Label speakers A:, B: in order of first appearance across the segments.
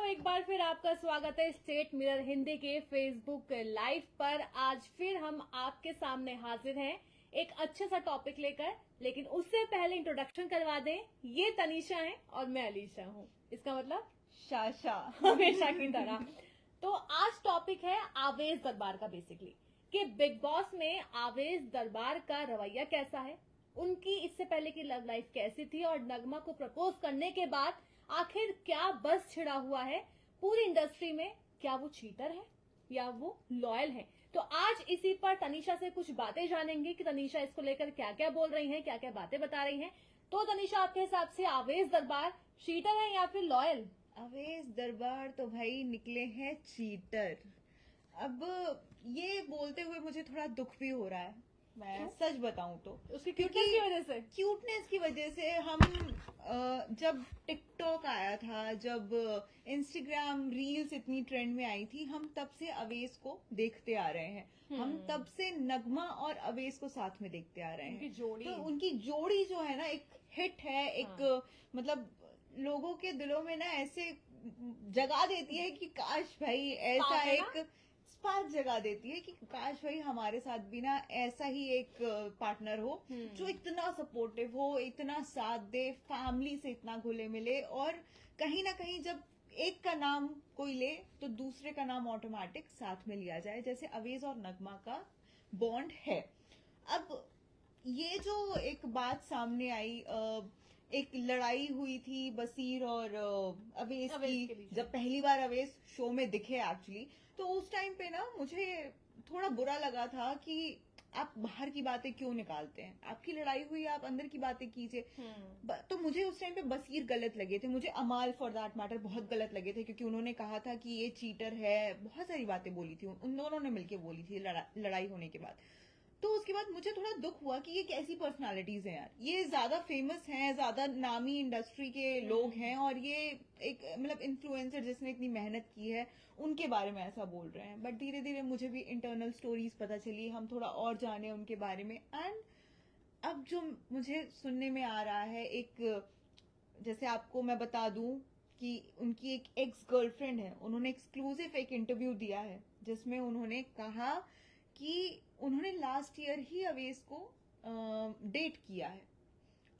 A: एक बार फिर आपका स्वागत है स्टेट मिरर हिंदी के फेसबुक लाइव पर। आज फिर हम आपके सामने हाजिर हैं एक अच्छे सा टॉपिक लेकर, लेकिन उससे पहले इंट्रोडक्शन करवा दें। ये तनीषा है और मैं अलीशा हूँ, इसका मतलब
B: शाशा
A: हमेशा की तरह। तो आज टॉपिक है आवेश दरबार का, बेसिकली कि बिग बॉस में आवेश दरबार का रवैया कैसा है, उनकी इससे पहले की लव लाइफ कैसी थी और नगमा को प्रपोज करने के बाद आखिर क्या बस छिड़ा हुआ है पूरी इंडस्ट्री में। क्या वो चीटर है या वो लॉयल है? तो आज इसी पर तनीषा से कुछ बातें जानेंगे कि तनीषा इसको लेकर क्या क्या बोल रही हैं, क्या क्या बातें बता रही हैं। तो तनीषा, आपके हिसाब से आवेश दरबार चीटर है या फिर लॉयल?
B: अवेश दरबार तो भाई निकले हैं चीटर। अब ये बोलते हुए मुझे थोड़ा दुख भी हो रहा है, मैं
A: क्यों?
B: सच बताऊं तो
A: उसकी क्यूटनेस की वजह से।
B: क्यूटनेस की वजह से हम जब टिकटॉक आया था, जब इंस्टाग्राम रील्स इतनी ट्रेंड में आई थी, हम तब से अवेश को देखते आ रहे हैं। हम तब से नगमा और अवेश को साथ में देखते आ रहे हैं।
A: उनकी जोड़ी,
B: तो उनकी जोड़ी जो है ना, एक हिट है, एक मतलब लोगों के दिलों में ना ऐसे जगा देती है कि काश भाई ऐसा एक स्पार्क जगा देती है कि काश भाई हमारे साथ भी ना ऐसा ही एक पार्टनर हो जो इतना सपोर्टिव हो, इतना साथ दे, फैमिली से इतना घुले मिले, और कहीं ना कहीं जब एक का नाम कोई ले तो दूसरे का नाम ऑटोमेटिक साथ में लिया जाए, जैसे अवेश और नगमा का बॉन्ड है। अब ये जो एक बात सामने आई, एक लड़ाई हुई थी बसीर और अवेश की, जब पहली बार अवेश शो में दिखे एक्चुअली, तो उस टाइम पे ना मुझे थोड़ा बुरा लगा था कि आप बाहर की बातें क्यों निकालते हैं, आपकी लड़ाई हुई, आप अंदर की बातें कीजिए। तो मुझे उस टाइम पे बसीर गलत लगे थे, मुझे अमाल फॉर दैट मैटर बहुत गलत लगे थे, क्योंकि उन्होंने कहा था कि ये चीटर है, बहुत सारी बातें बोली थी, उन दोनों ने मिलकर बोली थी लड़ाई होने के बाद। तो उसके बाद मुझे थोड़ा दुख हुआ कि ये कैसी पर्सनालिटीज हैं यार, ये ज्यादा फेमस हैं, ज्यादा नामी इंडस्ट्री के लोग हैं, और ये एक मतलब इन्फ्लुएंसर जिसने इतनी मेहनत की है, उनके बारे में ऐसा बोल रहे हैं। बट धीरे धीरे मुझे भी इंटरनल स्टोरीज पता चली, हम थोड़ा और जाने उनके बारे में। एंड अब जो मुझे सुनने में आ रहा है, एक जैसे आपको मैं बता दूं कि उनकी एक एक्स गर्लफ्रेंड है, उन्होंने एक्सक्लूसिव एक इंटरव्यू दिया है जिसमें उन्होंने कहा कि उन्होंने लास्ट ईयर ही अवेश को डेट किया है।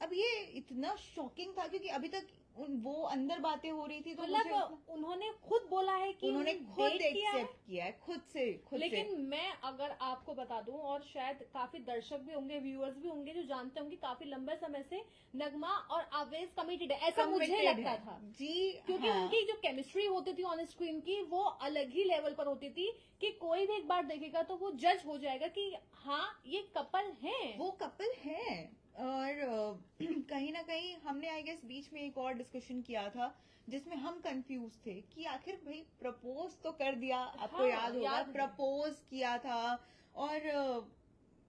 B: अब ये इतना शॉकिंग था क्योंकि अभी तक वो अंदर बातें हो रही थी, तो
A: मतलब उन्होंने खुद बोला है कि
B: उन्होंने खुद एक्सेप्ट किया है, खुद से।
A: लेकिन मैं अगर आपको बता दूं, और शायद काफी दर्शक भी होंगे, व्यूअर्स भी होंगे जो जानते होंगे, काफी लंबे समय से नगमा और आवेश कमिटेड है, ऐसा मुझे लगता था
B: जी,
A: क्योंकि उनकी जो केमिस्ट्री होती थी ऑन स्क्रीन की, वो अलग ही लेवल पर होती थी कि कोई भी एक बार देखेगा तो वो जज हो जाएगा कि हाँ ये कपल है,
B: वो कपल है। और कहीं ना कहीं हमने आई गेस बीच में एक और डिस्कशन किया था जिसमें हम कंफ्यूज थे कि आखिर भाई प्रपोज तो कर दिया, आपको याद होगा प्रपोज किया था, और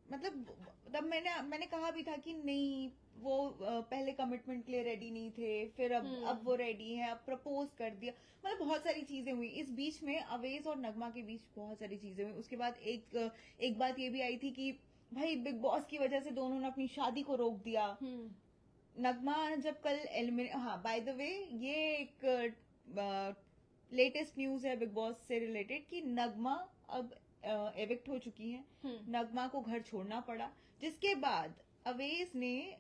B: मतलब तब मैंने कहा भी था कि नहीं, वो पहले कमिटमेंट के लिए रेडी नहीं थे, फिर अब वो रेडी है, अब प्रपोज कर दिया, मतलब बहुत सारी चीजें हुई इस बीच में, अवेश और नगमा के बीच बहुत सारी चीजें हुई। उसके बाद एक बात ये भी आई थी कि भाई बिग बॉस की वजह से दोनों ने अपनी शादी को रोक दिया। नगमा जब कल हाँ, बाय द वे ये एक लेटेस्ट न्यूज है बिग बॉस से रिलेटेड कि नगमा अब एविक्ट हो चुकी हैं, नगमा को घर छोड़ना पड़ा, जिसके बाद अवेश ने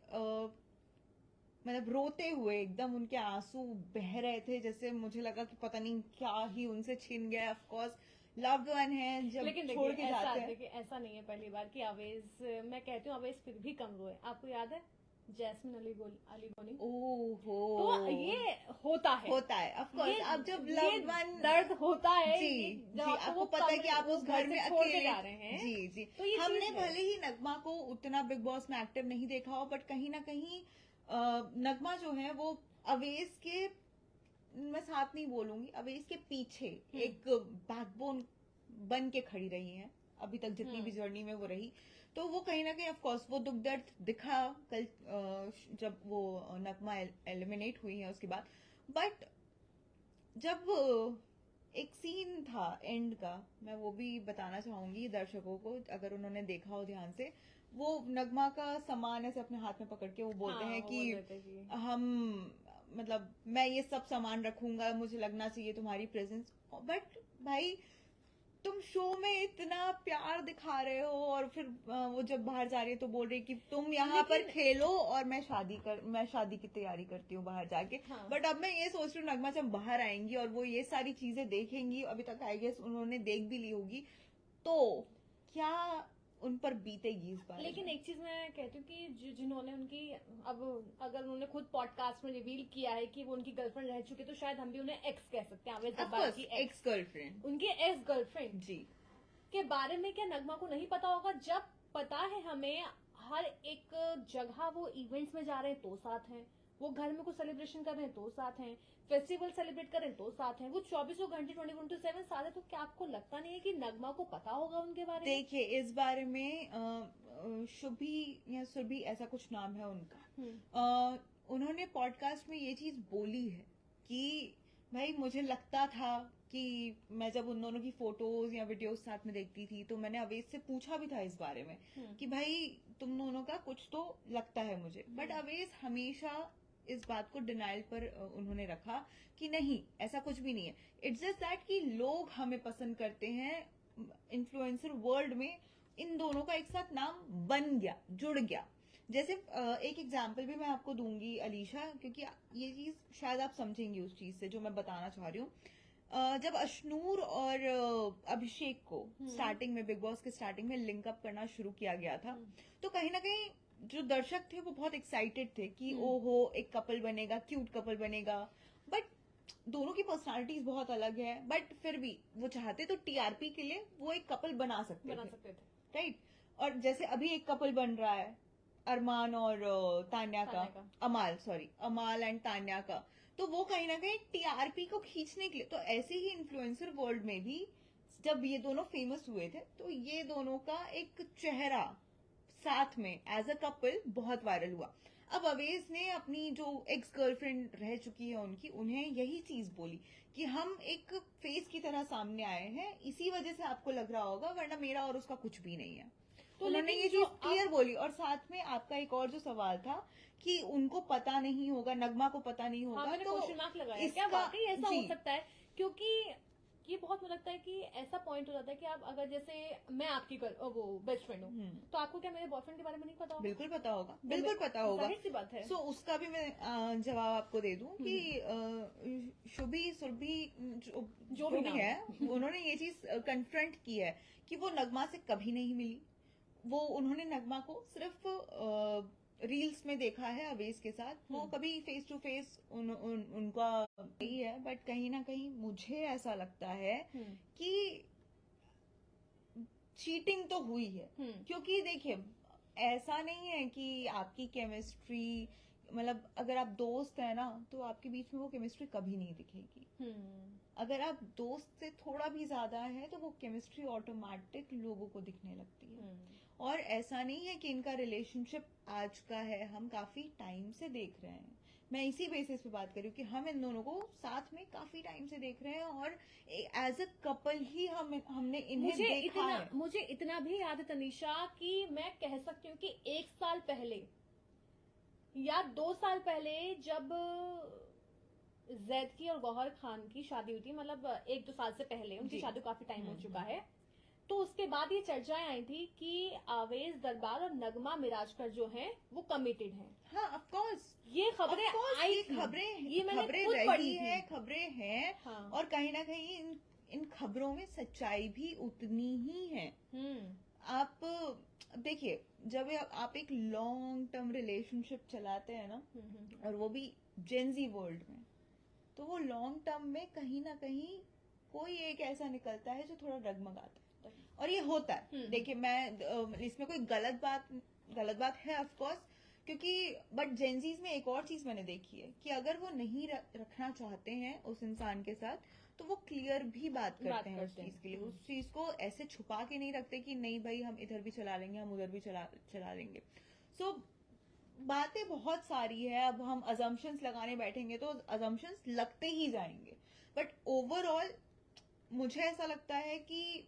B: मतलब रोते हुए, एकदम उनके आंसू बह रहे थे, जैसे मुझे लगा कि पता नहीं क्या ही उनसे छिन गया। ऑफ कोर्स लव्ड वन है, जब छोड़ के जाते हैं।
A: देखिए ऐसा नहीं है पहली बार कि अवेश, मैं कहती हूँ अवेश फिर भी कम रोए। आपको याद है जैस्मिन अली गोनी?
B: ओहो,
A: तो ये होता है
B: ऑफ कोर्स। अब जब लव्ड वन
A: दर्द होता है,
B: जी, आपको पता है कि आप उस घर में अकेले जा रहे हैं। जी, तो हमने भले ही नगमा को उतना बिग बॉस में एक्टिव नहीं देखा हो, बट कहीं ना कहीं नगमा जो है वो अवेश के, मैं साथ नहीं बोलूंगी, अवेश के पीछे एक बैकबोन बन के खड़ी रही हैं अभी तक, जितनी भी जर्नी में वो रही। तो वो कहीं ना कहीं ऑफ कोर्स वो दुख दर्द दिखा कल जब वो नगमा एलिमिनेट हुई है उसके बाद। बट जब एक सीन था एंड का, मैं वो भी बताना चाहूंगी दर्शकों को, अगर उन्होंने देखा हो ध्यान से, वो नगमा का सामान ऐसे अपने हाथ में पकड़ के वो बोलते हैं कि हम मतलब मैं ये सब सामान रखूंगा, मुझे लगना चाहिए तुम्हारी प्रेजेंस। बट भाई तुम शो में इतना प्यार दिखा रहे हो और फिर वो जब बाहर जा रही है तो बोल रही है कि तुम यहाँ पर
A: लेकिन-
B: खेलो और मैं शादी की तैयारी करती हूँ बाहर जाके।
A: हाँ।
B: बट अब मैं ये सोच रही हूँ नगमा जब बाहर आएंगी और वो ये सारी चीजें देखेंगी, अभी तक आई गेस उन्होंने देख भी ली होगी, तो क्या उन पर बीतेगी इस बारे
A: लेकिन
B: में?
A: एक चीज मैं कहती हूँ कि जिन्होंने उनकी, अब अगर उन्होंने खुद पॉडकास्ट में रिवील किया है कि वो उनकी गर्लफ्रेंड रह चुकी है, तो शायद हम भी उन्हें एक्स कह सकते हैं, आवेश दरबार की एक्स,
B: एक्स गर्लफ्रेंड।
A: उनकी एक्स गर्लफ्रेंड
B: जी।
A: के बारे में क्या नगमा को नहीं पता होगा? जब पता है हमें, हर एक जगह वो इवेंट्स में जा रहे हैं तो साथ हैं, वो घर में कुछ सेलिब्रेशन कर रहे हैं तो साथ हैं, फेस्टिवल सेलिब्रेट कर रहे हैं तो साथ हैं, वो 24 घंटे 24/7 साथ है। तो क्या आपको लगता नहीं है कि नगमा को पता होगा उनके बारे में?
B: देखिए इस बारे में शुभी या सुरभि ऐसा कुछ नाम है उनका, उन्होंने पॉडकास्ट में ये चीज बोली है कि भाई मुझे लगता था कि मैं जब उन दोनों की फोटोज या वीडियोस साथ में देखती थी तो मैंने अवेश से पूछा भी था इस बारे में कि भाई तुम दोनों का कुछ तो लगता है मुझे। बट अवेश हमेशा इस बात को डिनाइल पर उन्होंने रखा कि नहीं ऐसा कुछ भी नहीं है। इट्स जस्ट दैट कि लोग हमें पसंद करते हैं, इन्फ्लुएंसर वर्ल्ड में इन दोनों का एक साथ नाम बन गया, जुड़ गया। जैसे एक एग्जाम्पल भी मैं आपको दूंगी अलीशा, क्योंकि ये चीज शायद आप समझेंगी उस चीज से जो मैं बताना चाह रही हूँ। जब अशनूर और अभिषेक को स्टार्टिंग में, बिग बॉस के स्टार्टिंग में लिंक अप करना शुरू किया गया था, तो कहीं ना कहीं जो दर्शक थे वो बहुत एक्साइटेड थे कि ओहो एक कपल बनेगा, क्यूट कपल बनेगा। बट दोनों की पर्सनालिटीज बहुत अलग है, बट फिर भी वो चाहते तो टीआरपी के लिए वो एक कपल बना सकते थे, राइट। और जैसे अभी एक कपल बन रहा है अरमान और तान्या का, अमाल एंड तान्या का, तो वो कहीं ना कहीं टीआरपी को खींचने के लिए। तो ऐसे ही इन्फ्लुएंसर वर्ल्ड में भी जब ये दोनों फेमस हुए थे तो ये दोनों का एक चेहरा साथ में एज अ कपल बहुत वायरल हुआ। अब अवेश ने अपनी जो एक्स गर्लफ्रेंड रह चुकी है उनकी, उन्हें यही चीज बोली कि हम एक फेस की तरह सामने आए हैं, इसी वजह से आपको लग रहा होगा, वरना मेरा और उसका कुछ भी नहीं है। तो उन्होंने ये चीज क्लियर बोली। और साथ में आपका एक और जो सवाल था कि उनको पता नहीं होगा, नगमा को पता नहीं होगा,
A: मैंने
B: तो
A: क्वेश्चन मार्क लगाया क्या वाकई ऐसा हो सकता है? क्योंकि ये बहुत मुझे लगता है कि ऐसा पॉइंट हो जाता है कि आप अगर जैसे मैं आपकी वो बेस्ट फ्रेंड हूँ, तो आपको क्या मेरे बॉयफ्रेंड के बारे में नहीं पता होगा?
B: बिल्कुल पता होगा, बिल्कुल पता होगा,
A: जाहिर सी बात है।
B: सो उसका भी मैं जवाब आपको दे दूं कि शुभी सुरभि जो भी है उन्होंने ये चीज कन्फ्रंट की है कि वो नगमा से कभी नहीं मिली। वो उन्होंने नगमा को सिर्फ रील्स में देखा है अवेश के साथ, वो कभी फेस टू फेस उनका नहीं है। बट कहीं ना कहीं मुझे ऐसा लगता है कि चीटिंग तो हुई है, क्योंकि देखिए ऐसा नहीं है कि आपकी केमिस्ट्री, मतलब अगर आप दोस्त है ना तो आपके बीच में वो केमिस्ट्री कभी नहीं दिखेगी। अगर आप दोस्त से थोड़ा भी ज्यादा है तो वो केमिस्ट्री ऑटोमेटिक लोगों को दिखने लगती है। और ऐसा नहीं है कि इनका रिलेशनशिप आज का है, हम काफी टाइम से देख रहे हैं। मैं इसी बेसिस पे बात कर रही हूँ कि हम इन दोनों को साथ में काफी टाइम से देख रहे हैं और एज अ कपल ही हमने इन्हें देखा है।
A: मुझे इतना भी याद है तनीषा कि मैं कह सकती हूँ कि 1 साल पहले या 2 साल पहले जब जैद की और गौहर खान की शादी हुई थी, मतलब 1-2 साल से पहले, उनकी शादी काफी टाइम हो चुका है, तो उसके बाद ये चर्चाएं आई थी कि आवेश दरबार और नगमा मिराजकर जो हैं वो कमिटेड हैं।
B: हाँ ऑफ कोर्स
A: ये खबरें आई थी,
B: ये मैंने खुद पढ़ी है, खबरें हैं।
A: हाँ।
B: और कहीं ना कहीं इन खबरों में सच्चाई भी उतनी ही है। आप देखिए जब आप एक लॉन्ग टर्म रिलेशनशिप चलाते हैं ना, और वो भी जेंजी वर्ल्ड में, तो वो लॉन्ग टर्म में कहीं ना कहीं कोई एक ऐसा निकलता है जो थोड़ा डगमगाता है, और ये होता है। देखिए मैं इसमें कोई गलत बात है ऑफ कोर्स, क्योंकि बट जेंजीज में एक और चीज मैंने देखी है कि अगर वो नहीं रखना चाहते हैं उस इंसान के साथ तो वो क्लियर भी बात करते हैं उस चीज के लिए। उस चीज को ऐसे छुपा के नहीं रखते कि नहीं भाई हम इधर भी चला लेंगे, हम उधर भी चला लेंगे। सो बातें बहुत सारी है, अब हम अजम्पशंस लगाने बैठेंगे तो अजम्पशंस लगते ही जाएंगे। बट ओवरऑल मुझे ऐसा लगता है कि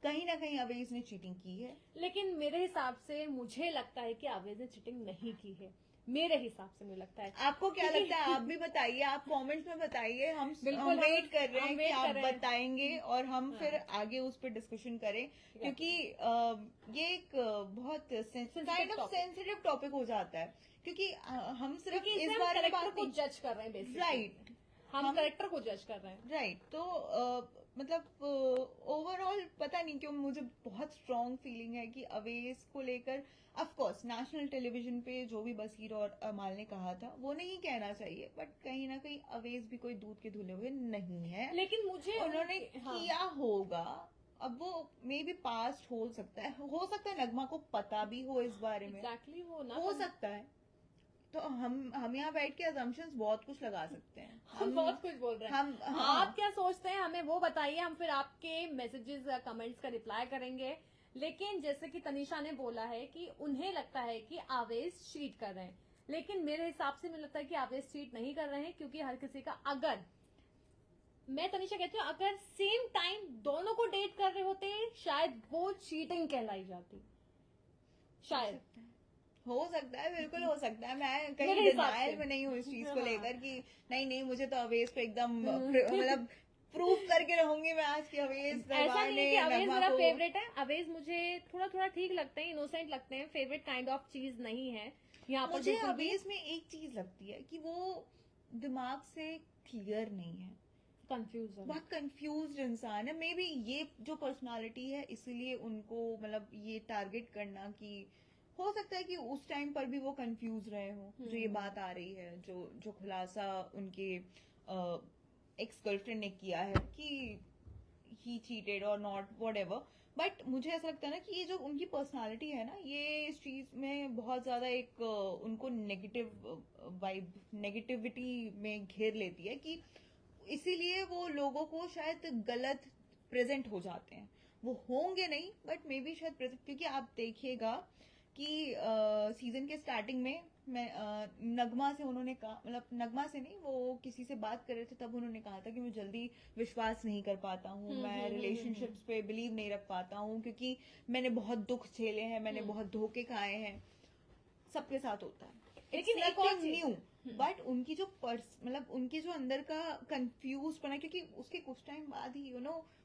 B: कहीं ना कहीं अवेश ने चीटिंग की है।
A: लेकिन मेरे हिसाब से मुझे लगता है कि अवेश ने चीटिंग नहीं की है। मेरे हिसाब से मुझे लगता है।
B: आपको क्या लगता है? आप भी बताइए, आप कमेंट्स में बताइए। हम
A: बिल्कुल,
B: वेट कर रहे
A: हम
B: हैं कि
A: wait
B: आप
A: कर रहे हैं।
B: बताएंगे और हम
A: हाँ।
B: फिर आगे उस पर डिस्कशन करें, क्योंकि ये एक बहुत kind of
A: topic।
B: Sensitive topic हो जाता है, क्योंकि हम सिर्फ
A: क्योंकि
B: इस
A: इसमें हम
B: बारे में
A: करेक्टर
B: बात
A: को
B: नहीं।
A: जज कर रहे हैं बेसिकली।
B: राइट,
A: हम करेक्टर को जज कर रहे हैं।
B: राइट। तो मतलब ओवरऑल पता नहीं क्यों मुझे बहुत स्ट्रॉन्ग फीलिंग है कि अवेज को लेकर, ऑफ कोर्स नेशनल टेलीविजन पे जो भी बसीर और अमाल ने कहा था वो नहीं कहना चाहिए, बट कहीं ना कहीं अवेज भी कोई दूध के धुले हुए नहीं है।
A: लेकिन मुझे
B: उन्होंने
A: हाँ।
B: किया होगा, अब वो मे बी पास्ट हो सकता है नगमा को पता भी हो इस बारे में।
A: एग्जैक्टली वो ना
B: हो सकता है। तो हम यहाँ बैठ के असम्पशंस बहुत कुछ लगा सकते हैं।
A: हम बहुत कुछ बोल रहे हैं।
B: हाँ।
A: आप क्या सोचते हैं हमें वो बताइए, हम फिर आपके मैसेजेस या कमेंट्स का रिप्लाई करेंगे। लेकिन जैसे कि तनीषा ने बोला है कि उन्हें लगता है कि आवेश चीट कर रहे हैं, लेकिन मेरे हिसाब से मुझे लगता है कि आवेश चीट नहीं कर रहे हैं, क्योंकि हर किसी का, अगर मैं तनीषा कहती हूँ अगर सेम टाइम दोनों को डेट कर रहे होते शायद वो चीटिंग कहलाई जाती, शायद।
B: हो सकता है, बिल्कुल हो सकता है। मैं
A: मेरे
B: कहीं
A: हिसाब
B: डिनायल
A: से।
B: में नहीं हूँ इस चीज को
A: हाँ।
B: लेकर कि नहीं मुझे तो अवेज पे एकदम मतलब प्रूफ करके रहूंगी मैं आज की अवेज
A: ऐसा
B: दरबार
A: नहीं है
B: ने
A: कि अवेज
B: नगमा
A: मेरा
B: को।
A: फेवरेट है। अवेज मुझे थोड़ा थोड़ा ठीक लगते हैं, इनोसेंट लगते हैं, फेवरेट काइंड ऑफ चीज नहीं है यहाँ पर
B: मुझे
A: बिल्कुल भी।
B: अवेज में एक चीज लगती है कि वो दिमाग से क्लियर नहीं है,
A: कंफ्यूज है।
B: बहुत कंफ्यूज इंसान है। मे बी ये जो पर्सनालिटी है इसीलिए उनको मतलब ये टारगेट करना, कि हो सकता है कि उस टाइम पर भी वो कंफ्यूज रहे हो। जो ये बात आ रही है, जो खुलासा उनके एक्स गर्लफ्रेंड ने किया है कि ही चीटेड और नॉट व्हाटएवर, बट मुझे ऐसा लगता है ना कि ये जो उनकी पर्सनालिटी है ना, ये इस चीज में बहुत ज्यादा एक उनको नेगेटिव वाइब, नेगेटिविटी में घेर लेती है, कि इसीलिए वो लोगों को शायद गलत प्रेजेंट हो जाते हैं। वो होंगे नहीं बट मे बी शायद प्रेजेंट, क्योंकि आप देखिएगा कि सीजन के स्टार्टिंग में मैं नगमा से उन्होंने कहा, मतलब नगमा से नहीं, वो किसी से बात कर रहे थे तब उन्होंने कहा था कि मैं जल्दी विश्वास नहीं कर पाता हूँ, मैं रिलेशनशिप्स पे बिलीव नहीं रख पाता हूँ, क्योंकि मैंने बहुत दुख झेले हैं, मैंने बहुत धोखे खाए हैं। सबके साथ होता है,
A: लेकिन एक और चीज-
B: न्यू, बट उनकी जो मतलब उनके जो अंदर का कंफ्यूज बना, क्योंकि उसके कुछ टाइम बाद ही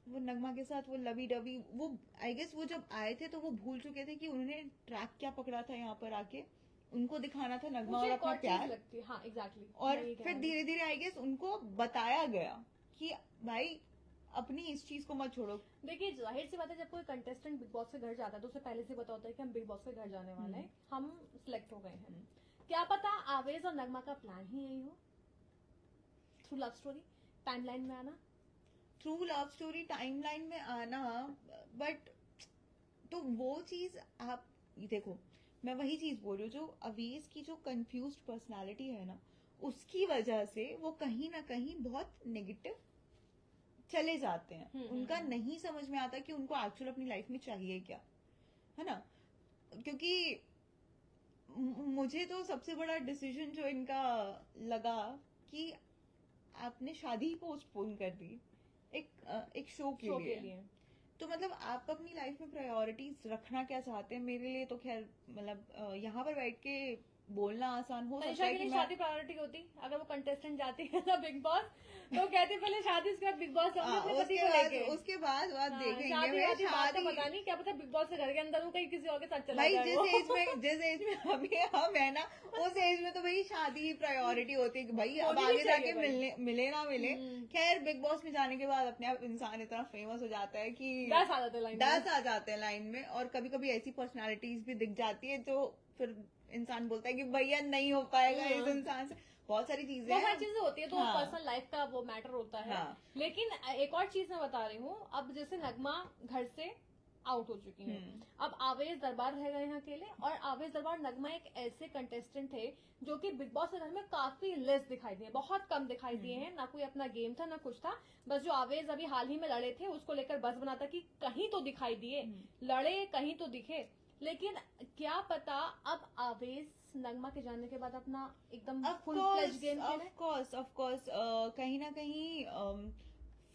B: वो नगमा के साथ वो लवी डवी, वो आई गेस वो जब आए थे तो वो भूल चुके थे कि उन्होंने ट्रैक क्या पकड़ा था यहाँ पर आके। उनको दिखाना था नगमा और
A: मुझे एक
B: अपना
A: और चीज
B: प्यार,
A: लगती है। हाँ एग्जैक्टली।
B: और फिर धीरे धीरे आई गेस उनको बताया गया कि भाई अपनी इस चीज को मत छोड़ो।
A: देखिए जाहिर सी बात है, जब कोई कंटेस्टेंट बिग बॉस के घर जाता है तो उसे पहले से पता होता है कि हम बिग बॉस के घर जाने वाले हैं, हम सिलेक्ट हो गए हैं। क्या पता आवेज और नगमा का प्लान ही यही हो, थ्रू लव स्टोरी टाइमलाइन में आना।
B: थ्रू लव स्टोरी टाइमलाइन में आना, बट तो वो चीज आप देखो, मैं वही चीज बोल रही हूँ, जो अवेज की जो कंफ्यूज्ड पर्सनालिटी है ना, उसकी वजह से वो कहीं ना कहीं बहुत नेगेटिव चले जाते हैं। उनका नहीं समझ में आता कि उनको एक्चुअल अपनी लाइफ में चाहिए क्या, है ना। क्योंकि मुझे तो सबसे बड़ा डिसीजन जो इनका लगा कि आपने शादी ही पोस्टपोन कर दी एक शो के लिए। तो मतलब आप अपनी लाइफ में प्रायोरिटीज रखना क्या चाहते हैं? मेरे लिए तो खैर मतलब यहाँ पर बैठ के बोलना आसान हो सकता है कि
A: शादी प्रायोरिटी होती, अगर वो कंटेस्टेंट जाती है ना बिग बॉस तो कहते पहले शादी, उसके बाद बिग बॉस अपने पति को लेके,
B: उसके बाद देखेंगे।
A: शादी पता नहीं क्या पता बिग बॉस के घर के अंदर हूँ कहीं किसी और के साथ चला
B: भाई
A: जाए वो।
B: जिस एज में अभी हम है ना, उस एज में तो भाई शादी प्रायोरिटी होती है कि भाई अब
A: होनी
B: आगे
A: भी
B: जाके
A: चाहिए
B: मिले ना मिले। खैर बिग बॉस में जाने के बाद अपने आप इंसान इतना फेमस हो जाता है कि
A: 10 आ जाते हैं लाइन में।
B: 10 आ जाते हैं लाइन में, और कभी कभी ऐसी पर्सनालिटीज भी दिख जाती है जो फिर इंसान बोलता है कि भैया नहीं हो पाएगा इस इंसान से। बहुत सारी चीजें
A: होती है, तो पर्सनल लाइफ का वो मैटर होता है। लेकिन एक और चीज मैं बता रही हूँ, अब जैसे नगमा घर से आउट हो चुकी है, अब आवेश दरबार रह गए हैं अकेले, और आवेश दरबार नगमा एक ऐसे कंटेस्टेंट थे जो कि बिग बॉस के घर में काफी लेस दिखाई दिए, बहुत कम दिखाई दिए हैं। ना कोई अपना गेम था ना कुछ था, बस जो आवेश अभी हाल ही में लड़े थे उसको लेकर बस बना था कि कहीं तो दिखाई दिए, लड़े कहीं तो दिखे। लेकिन क्या पता अब आवेश नगमा के जाने के बाद अपना एकदम फुल फ्लेज गेम खेले।
B: ऑफ कोर्स कहीं ना कहीं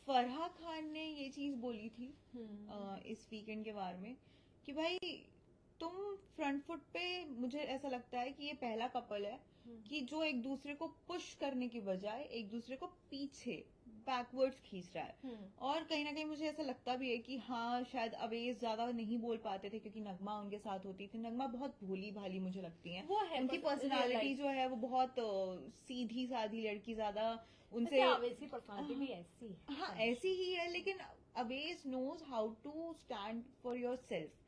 B: फरहा खान ने ये चीज बोली थी इस वीकेंड के बारे में कि भाई तुम फ्रंट फुट पे, मुझे ऐसा लगता है कि ये पहला कपल है कि जो एक दूसरे को पुश करने की बजाय एक दूसरे को पीछे बैकवर्ड्स खींच रहा है। और कहीं ना कहीं मुझे ऐसा लगता भी है कि हाँ, शायद अवेज ज्यादा नहीं बोल पाते थे क्योंकि नगमा उनके साथ होती थी। नगमा बहुत भोली भाली मुझे लगती है,
A: वो है
B: उनकी पर्सनालिटी जो है वो बहुत सीधी सादी लड़की, ज्यादा उनसे
A: आवेश की पर्सनालिटी भी ऐसी है।
B: हाँ, ऐसी ही है, लेकिन always knows how to stand for yourself.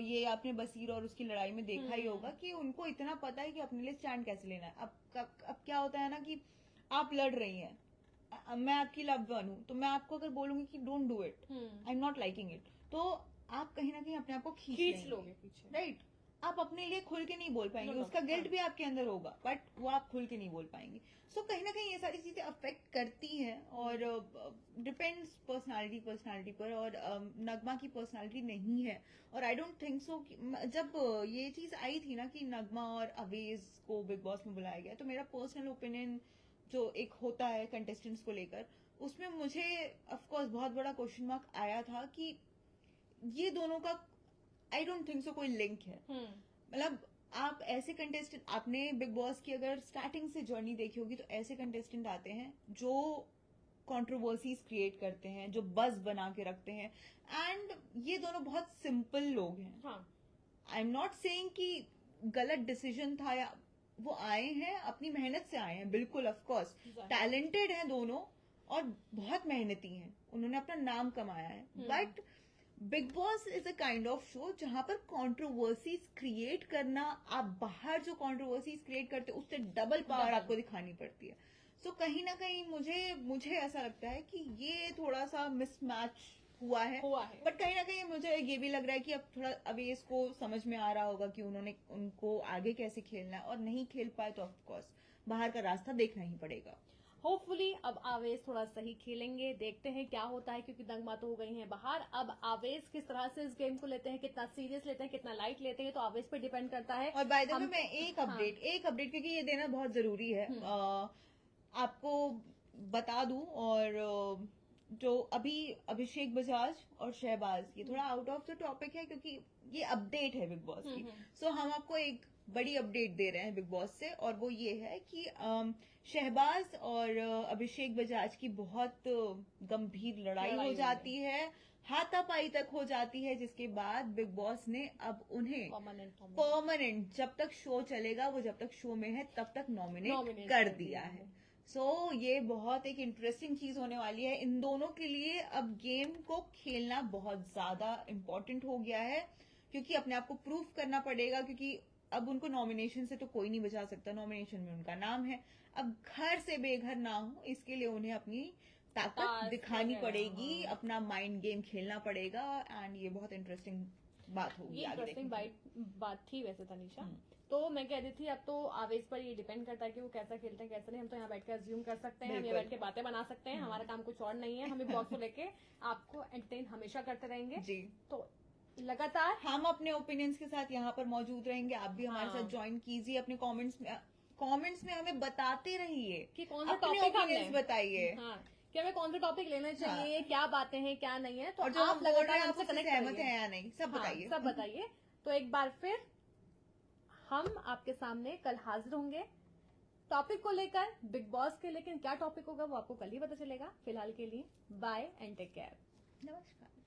B: ये आपने बसीर और उसकी लड़ाई में देखा ही होगा कि उनको इतना पता है कि अपने लिए स्टैंड कैसे लेना है। अब क्या होता है ना कि आप लड़ रही हैं, मैं आपकी लव्ड वन हूँ, तो मैं आपको अगर बोलूंगी कि don't do it, I am not liking it, तो आप कहीं ना कहीं अपने आप को खींच
A: लोगे पीछे,
B: राइट। आप अपने लिए खुल के नहीं बोल पाएंगे,
A: No, no,
B: उसका गिल्ट भी आपके अंदर होगा, बट वो आप खुल के नहीं बोल पाएंगे। सो कहीं ना कहीं ये सारी चीजें अफेक्ट करती हैं और डिपेंड्स पर्सनालिटी पर। और नगमा की पर्सनालिटी नहीं है, और आई डोंट थिंक सो। जब ये चीज आई थी ना कि नगमा और अवेज को बिग बॉस में बुलाया गया, तो मेरा पर्सनल ओपिनियन जो एक होता है कंटेस्टेंट्स को लेकर, उसमें मुझे ऑफकोर्स बहुत बड़ा क्वेश्चन मार्क आया था कि ये दोनों का आई डोंट थिंक सो कोई लिंक है। मतलब आप ऐसे कंटेस्टेंट, आपने बिग बॉस की अगर स्टार्टिंग से जर्नी देखी होगी, तो ऐसे कंटेस्टेंट आते हैं जो कंट्रोवर्सीज क्रिएट करते हैं, जो बज बना के रखते हैं, एंड ये दोनों बहुत सिंपल लोग हैं। आई एम नॉट सेइंग कि गलत डिसीजन था, या वो आए हैं अपनी मेहनत से आए हैं, बिल्कुल ऑफकोर्स टैलेंटेड हैं दोनों और बहुत मेहनती हैं, उन्होंने अपना नाम कमाया है। But big boss is a kind of show जहां पर कंट्रोवर्सीज क्रिएट करना, आप बाहर जो कंट्रोवर्सीज क्रिएट करते हो उससे डबल पावर आपको दिखानी पड़ती है। सो कहीं ना कहीं मुझे ऐसा लगता है कि ये थोड़ा सा मिसमैच हुआ है। बट कहीं ना कहीं मुझे ये भी लग रहा है कि अब थोड़ा अभी इसको समझ में आ रहा होगा कि उन्होंने उनको आगे कैसे खेलना है, और नहीं खेल पाए तो ऑफकोर्स बाहर का रास्ता देखना ही पड़ेगा।
A: होपफुली अब आवेश थोड़ा सही खेलेंगे, देखते हैं क्या होता है, क्योंकि नगमा तो हो गई हैं बाहर। अब आवेश किस तरह से इस गेम को लेते हैं, कितना सीरियस लेते हैं, कितना लाइट लेते हैं, तो आवेश पे डिपेंड करता है।
B: और बाय द वे मैं एक अपडेट क्योंकि ये देना बहुत जरूरी है, आपको बता दूं। और जो अभी अभिषेक बजाज और शहबाज, ये थोड़ा आउट ऑफ द टॉपिक है क्योंकि ये अपडेट है बिग बॉस की। सो हम आपको एक बड़ी अपडेट दे रहे हैं बिग बॉस से, और वो ये है कि शहबाज और अभिषेक बजाज की बहुत गंभीर लड़ाई हो जाती है, हाथापाई तक हो जाती है, जिसके बाद बिग बॉस ने अब उन्हें परमानेंट, जब तक शो चलेगा, वो जब तक शो में है तब तक नॉमिनेट कर दिया है। सो ये बहुत एक इंटरेस्टिंग चीज होने वाली है इन दोनों के लिए। अब गेम को खेलना बहुत ज्यादा इम्पोर्टेंट हो गया है, क्योंकि अपने आप को प्रूव करना पड़ेगा, क्योंकि अब उनको नॉमिनेशन से तो कोई नहीं बचा सकता, नॉमिनेशन में उनका नाम है। अब घर से बेघर ना हो, इसके लिए उन्हें अपनी ताकत दिखानी पड़ेगी, अपना माइंड गेम खेलना पड़ेगा, एंड ये बहुत इंटरेस्टिंग बात होगी।
A: इंटरेस्टिंग बात थी वैसे तनीषा। तो मैं कह रही थी, अब तो आवेश पर ये डिपेंड करता है कि वो कैसा खेलते हैं कैसा नहीं। हम तो यहाँ बैठ के अज्यूम कर सकते हैं, हम यहाँ बैठ के बातें बना सकते हैं, हमारा काम कुछ और नहीं है। हम ब्लॉग को लेके आपको एंटरटेन हमेशा करते रहेंगे जी। तो लगातार हम अपने ओपिनियंस के साथ यहाँ पर मौजूद रहेंगे, आप भी हमारे साथ ज्वाइन कीजिए, अपने कमेंट्स में हमें बताते रहिए कि कौन सा टॉपिक बताइए, कि हमें कौन सा टॉपिक लेना चाहिए, क्या बातें हैं क्या नहीं है। तो और जो आप लगातार हमसे कनेक्ट सहमत हैं या नहीं, सब बताइए, सब बताइए। तो एक बार फिर हम आपके सामने कल हाजिर होंगे टॉपिक को लेकर बिग बॉस के, लेकिन क्या टॉपिक होगा वो आपको कल ही पता चलेगा। फिलहाल के लिए बाय एंड टेक केयर, नमस्कार।